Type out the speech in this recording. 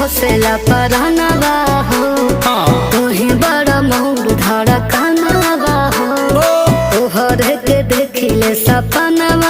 बसेला परानवा हो। तू ही बड़ा मोर धड़कनवा हो। तोहर के देखिले सपनवा